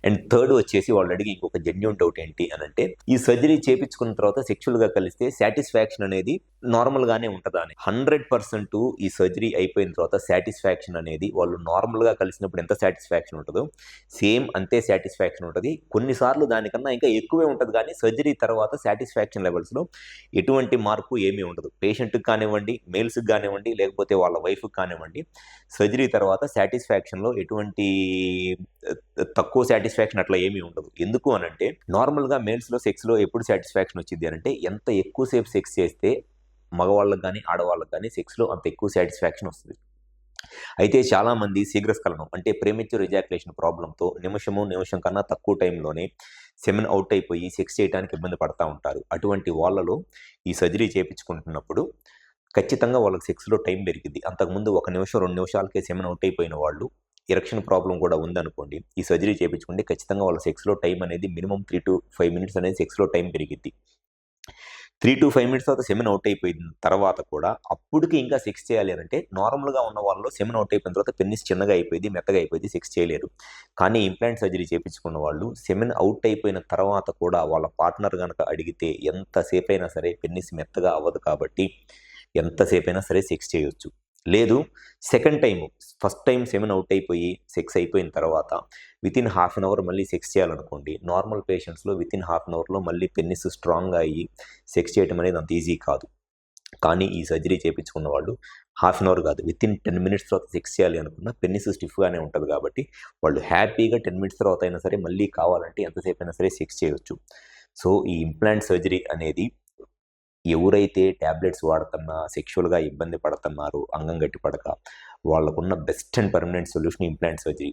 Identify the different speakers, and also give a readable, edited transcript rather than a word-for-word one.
Speaker 1: And third వచ్చేసి వాళ్ళు అడిగి ఇంకొక జెన్యూన్ డౌట్ ఏంటి అని అంటే, ఈ సర్జరీ చేపించుకున్న తర్వాత సెక్షువల్గా కలిస్తే సాటిస్ఫాక్షన్ అనేది నార్మల్గానే ఉంటుందా అని. 100% ఈ సర్జరీ అయిపోయిన తర్వాత సాటిస్ఫాక్షన్ అనేది వాళ్ళు నార్మల్గా కలిసినప్పుడు ఎంత సాటిస్ఫాక్షన్ ఉంటుందో సేమ్ అంతే సాటిస్ఫాక్షన్ ఉంటుంది. కొన్నిసార్లు దానికన్నా ఇంకా ఎక్కువే ఉంటుంది, కానీ సర్జరీ తర్వాత సాటిస్ఫాక్షన్ లెవెల్స్లో ఎటువంటి మార్పు ఏమీ ఉండదు. పేషెంట్కి కానివ్వండి, మేల్స్కి కానివ్వండి, లేకపోతే వాళ్ళ వైఫ్కి కానివ్వండి, సర్జరీ తర్వాత సాటిస్ఫాక్షన్లో ఎటువంటి తక్కువ సాటిస్ఫాక్షన్ అట్లా ఏమీ ఉండదు. ఎందుకు అనంటే, నార్మల్గా మేల్స్లో సెక్స్లో ఎప్పుడు సాటిస్ఫాక్షన్ వచ్చింది అనంటే, ఎంత ఎక్కువసేపు సెక్స్ చేస్తే మగవాళ్ళకి కానీ ఆడవాళ్ళకి కానీ సెక్స్లో అంత ఎక్కువ సాటిస్ఫాక్షన్ వస్తుంది. అయితే చాలామంది శీఘ్రస్ఖలనం అంటే ప్రీమెచ్యూర్ ఎజాక్యులేషన్ ప్రాబ్లంతో నిమిషం కన్నా తక్కువ టైంలోనే సెమెన్ అవుట్ అయిపోయి సెక్స్ చేయడానికి ఇబ్బంది పడతా ఉంటారు. అటువంటి వాళ్ళలో ఈ సర్జరీ చేయించుకుంటున్నప్పుడు ఖచ్చితంగా వాళ్ళకి సెక్స్లో టైం పెరిగింది. అంతకుముందు 1 నిమిషం 2 నిమిషాలకే సెమెన్ అవుట్ అయిపోయిన వాళ్ళు, ఎరెక్షన్ ప్రాబ్లం కూడా ఉందనుకోండి, ఈ సర్జరీ చేయించుకుంటే ఖచ్చితంగా వాళ్ళ సెక్స్లో టైం అనేది మినిమం 3 to 5 మినిట్స్ అనేది సెక్స్లో టైం పెరిగిద్ది. 3 to 5 మినిట్స్ తర్వాత సెమెన్ అవుట్ అయిపోయిన తర్వాత కూడా అప్పటికి ఇంకా సెక్స్ చేయాలి అంటే, నార్మల్గా ఉన్న వాళ్ళలో సెమెన్ అవుట్ అయిపోయిన తర్వాత పెన్నిస్ చిన్నగా అయిపోయింది, మెత్తగా అయిపోయింది, సెక్స్ చేయలేరు. కానీ ఇంప్లాంట్ సర్జరీ చేయించుకున్న వాళ్ళు సెమెన్ అవుట్ అయిపోయిన తర్వాత కూడా వాళ్ళ పార్ట్నర్ కనుక అడిగితే ఎంతసేపు అయినా సరే పెన్నిస్ మెత్తగా అవ్వదు కాబట్టి ఎంతసేపు అయినా సరే సెక్స్ చేయొచ్చు. లేదు second time, first time semen out అయిపోయి సెక్స్ అయిపోయిన తర్వాత వితిన్ హాఫ్ అన్ అవర్ మళ్ళీ సెక్స్ చేయాలనుకోండి, నార్మల్ పేషెంట్స్లో వితిన్ హాఫ్ అన్ అవర్లో మళ్ళీ పెన్నిస్ స్ట్రాంగ్గా అయ్యి సెక్స్ చేయడం అనేది అంత ఈజీ కాదు. కానీ ఈ సర్జరీ చేయించుకున్న వాళ్ళు హాఫ్ అన్ అవర్ కాదు, వితిన్ 10 మినిట్స్ తర్వాత సెక్స్ చేయాలి అనుకున్న పెన్నిస్ స్టిఫ్గానే ఉంటుంది కాబట్టి వాళ్ళు హ్యాపీగా 10 మినిట్స్ తర్వాత అయినా సరే మళ్ళీ కావాలంటే ఎంతసేపు అయినా సరే సెక్స్ చేయవచ్చు. సో ఈ ఇంప్లాంట్ సర్జరీ అనేది ఎవరైతే ట్యాబ్లెట్స్ వాడుతున్నా, సెక్షువల్గా ఇబ్బంది పడుతున్నారో అంగం గట్టి పడక, వాళ్ళకున్న best and permanent solution implant surgery.